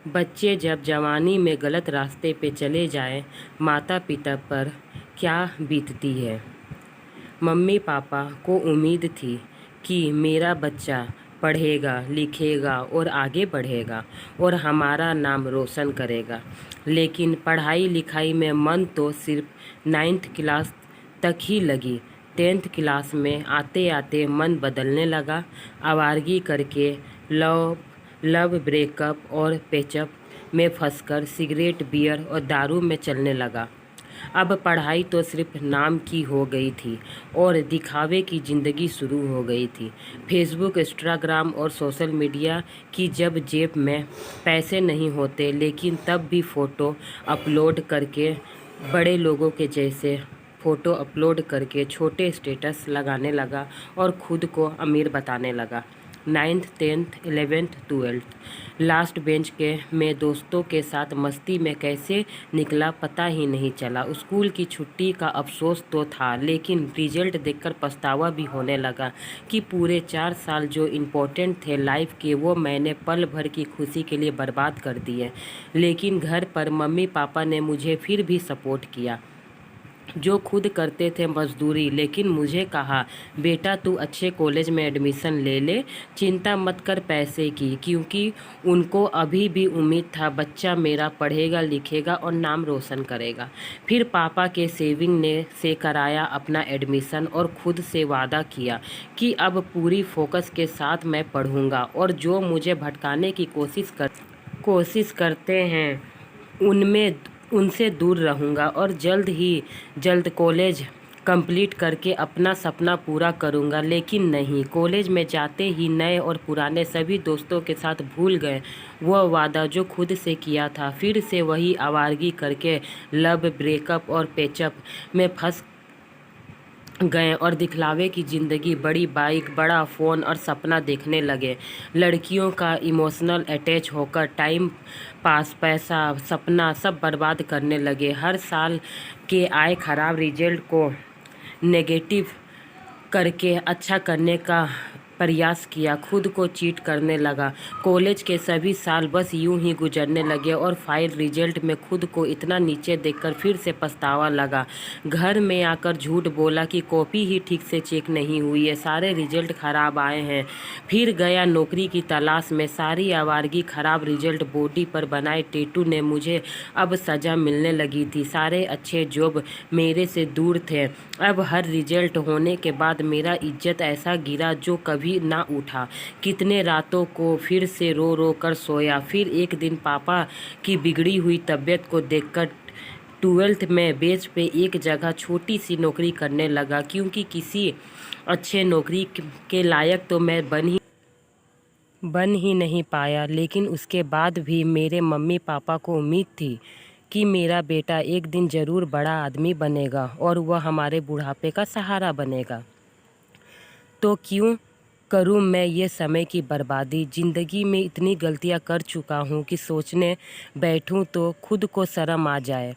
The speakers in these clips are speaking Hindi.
बच्चे जब जवानी में गलत रास्ते पे चले जाएं, माता पिता पर क्या बीतती है। मम्मी पापा को उम्मीद थी कि मेरा बच्चा पढ़ेगा लिखेगा और आगे बढ़ेगा और हमारा नाम रोशन करेगा। लेकिन पढ़ाई लिखाई में मन तो सिर्फ 9th क्लास तक ही लगी। 10th क्लास में आते आते मन बदलने लगा। आवारगी करके लव लव ब्रेकअप और पेचअप में फंसकर सिगरेट बियर और दारू में चलने लगा। अब पढ़ाई तो सिर्फ नाम की हो गई थी और दिखावे की ज़िंदगी शुरू हो गई थी। फेसबुक इंस्टाग्राम और सोशल मीडिया की जब जेब में पैसे नहीं होते, लेकिन तब भी फ़ोटो अपलोड करके बड़े लोगों के जैसे फ़ोटो अपलोड करके छोटे स्टेटस लगाने लगा और खुद को अमीर बताने लगा। 9th 10th 11th 12th last bench के में दोस्तों के साथ मस्ती में कैसे निकला पता ही नहीं चला। स्कूल की छुट्टी का अफसोस तो था, लेकिन रिजल्ट देखकर पछतावा भी होने लगा कि पूरे 4 साल जो इम्पोर्टेंट थे लाइफ के, वो मैंने पल भर की खुशी के लिए बर्बाद कर दिए। लेकिन घर पर मम्मी पापा ने मुझे फिर भी सपोर्ट किया, जो खुद करते थे मजदूरी। लेकिन मुझे कहा, बेटा तू अच्छे कॉलेज में एडमिशन ले ले, चिंता मत कर पैसे की, क्योंकि उनको अभी भी उम्मीद था बच्चा मेरा पढ़ेगा लिखेगा और नाम रोशन करेगा। फिर पापा के सेविंग ने से कराया अपना एडमिशन और खुद से वादा किया कि अब पूरी फोकस के साथ मैं पढ़ूंगा और जो मुझे भटकाने की कोशिश करते हैं उनमें उनसे दूर रहूँगा और जल्द कॉलेज कंप्लीट करके अपना सपना पूरा करूँगा। लेकिन नहीं, कॉलेज में जाते ही नए और पुराने सभी दोस्तों के साथ भूल गए वह वादा जो खुद से किया था। फिर से वही आवारगी करके लव ब्रेकअप और पेचअप में फंस गए और दिखलावे की ज़िंदगी, बड़ी बाइक बड़ा फ़ोन और सपना देखने लगे। लड़कियों का इमोशनल अटैच होकर टाइम पास पैसा सपना सब बर्बाद करने लगे। हर साल के आए ख़राब रिजल्ट को नेगेटिव करके अच्छा करने का प्रयास किया, खुद को चीट करने लगा। कॉलेज के सभी साल बस यूं ही गुजरने लगे और फाइल रिजल्ट में खुद को इतना नीचे देखकर फिर से पछतावा लगा। घर में आकर झूठ बोला कि कॉपी ही ठीक से चेक नहीं हुई है, सारे रिजल्ट खराब आए हैं। फिर गया नौकरी की तलाश में, सारी आवारगी खराब रिजल्ट, बॉडी पर बनाए टैटू ने मुझे अब सज़ा मिलने लगी थी। सारे अच्छे जॉब मेरे से दूर थे। अब हर रिजल्ट होने के बाद मेरा इज्जत ऐसा गिरा जो कभी ना उठा। कितने रातों को फिर से रो रो कर सोया। फिर एक दिन पापा की बिगड़ी हुई तबीयत को देखकर 12th में बेंच पे एक जगह छोटी सी नौकरी करने लगा, क्योंकि किसी अच्छे नौकरी के लायक तो मैं बन ही नहीं पाया। लेकिन उसके बाद भी मेरे मम्मी पापा को उम्मीद थी कि मेरा बेटा एक दिन ज़रूर बड़ा आदमी बनेगा और वह हमारे बुढ़ापे का सहारा बनेगा। तो क्यों करूं मैं ये समय की बर्बादी। ज़िंदगी में इतनी गलतियां कर चुका हूं कि सोचने बैठूं तो खुद को शर्म आ जाए।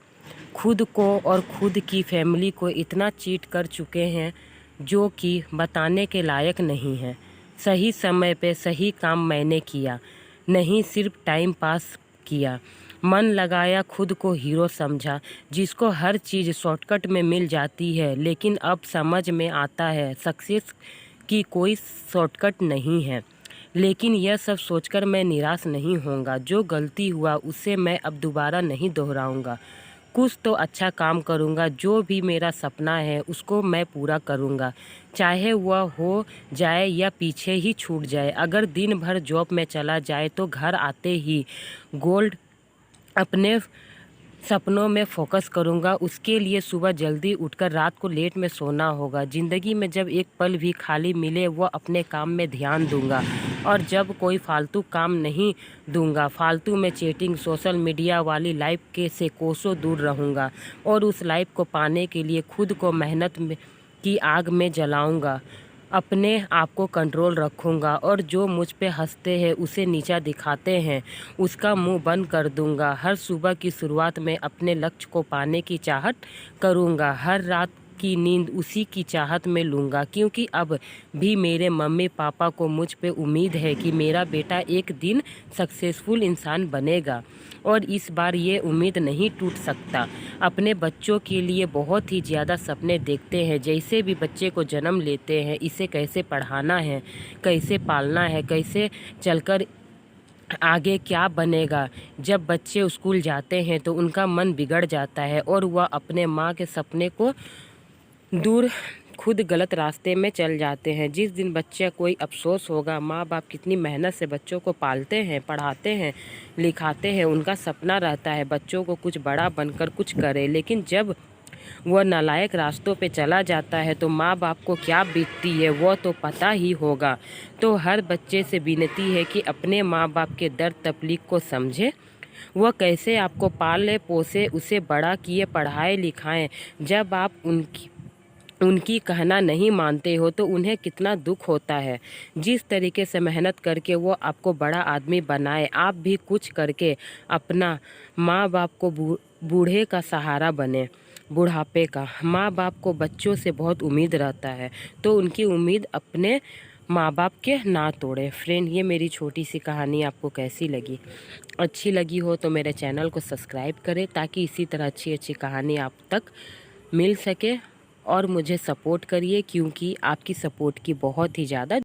खुद को और खुद की फैमिली को इतना चीट कर चुके हैं जो कि बताने के लायक नहीं है। सही समय पे सही काम मैंने किया नहीं, सिर्फ टाइम पास किया। मन लगाया, खुद को हीरो समझा, जिसको हर चीज़ शॉर्टकट में मिल जाती है। लेकिन अब समझ में आता है सक्सेस की कोई शॉर्टकट नहीं है। लेकिन यह सब सोचकर मैं निराश नहीं होऊंगा। जो गलती हुआ उसे मैं अब दोबारा नहीं दोहराऊंगा। कुछ तो अच्छा काम करूंगा। जो भी मेरा सपना है उसको मैं पूरा करूंगा, चाहे वह हो जाए या पीछे ही छूट जाए। अगर दिन भर जॉब में चला जाए तो घर आते ही गोल्ड अपने सपनों में फोकस करूंगा। उसके लिए सुबह जल्दी उठकर रात को लेट में सोना होगा। ज़िंदगी में जब एक पल भी खाली मिले वह अपने काम में ध्यान दूंगा और जब कोई फालतू काम नहीं दूंगा। फालतू में चैटिंग सोशल मीडिया वाली लाइफ के से कोसों दूर रहूंगा और उस लाइफ को पाने के लिए खुद को की आग में जलाऊंगा। अपने आप को कंट्रोल रखूंगा और जो मुझ पे हंसते हैं उसे नीचा दिखाते हैं उसका मुंह बंद कर दूंगा। हर सुबह की शुरुआत में अपने लक्ष्य को पाने की चाहत करूंगा। हर रात की नींद उसी की चाहत में लूँगा, क्योंकि अब भी मेरे मम्मी पापा को मुझ पे उम्मीद है कि मेरा बेटा एक दिन सक्सेसफुल इंसान बनेगा और इस बार ये उम्मीद नहीं टूट सकता। अपने बच्चों के लिए बहुत ही ज़्यादा सपने देखते हैं। जैसे भी बच्चे को जन्म लेते हैं, इसे कैसे पढ़ाना है, कैसे पालना है, कैसे चलकर आगे क्या बनेगा। जब बच्चे स्कूल जाते हैं तो उनका मन बिगड़ जाता है और वह अपने माँ के सपने को दूर खुद गलत रास्ते में चल जाते हैं। जिस दिन बच्चे कोई अफसोस होगा, माँ बाप कितनी मेहनत से बच्चों को पालते हैं, पढ़ाते हैं, लिखाते हैं, उनका सपना रहता है बच्चों को कुछ बड़ा बनकर कुछ करे, लेकिन जब वह नालायक रास्तों पे चला जाता है तो माँ बाप को क्या बीतती है वो तो पता ही होगा। तो हर बच्चे से विनती है कि अपने माँ बाप के दर्द तकलीफ को समझे। वह कैसे आपको पाले पोसे, उसे बड़ा किए, पढ़ाए लिखाएं। जब आप उनकी कहना नहीं मानते हो तो उन्हें कितना दुख होता है। जिस तरीके से मेहनत करके वो आपको बड़ा आदमी बनाए, आप भी कुछ करके अपना माँ बाप को बूढ़े का सहारा बने, बुढ़ापे का। माँ बाप को बच्चों से बहुत उम्मीद रहता है, तो उनकी उम्मीद अपने माँ बाप के ना तोड़े। फ्रेंड, ये मेरी छोटी सी कहानी आपको कैसी लगी? अच्छी लगी हो तो मेरे चैनल को सब्सक्राइब करें ताकि इसी तरह अच्छी अच्छी कहानी आप तक मिल सके, और मुझे सपोर्ट करिए क्योंकि आपकी सपोर्ट की बहुत ही ज़्यादा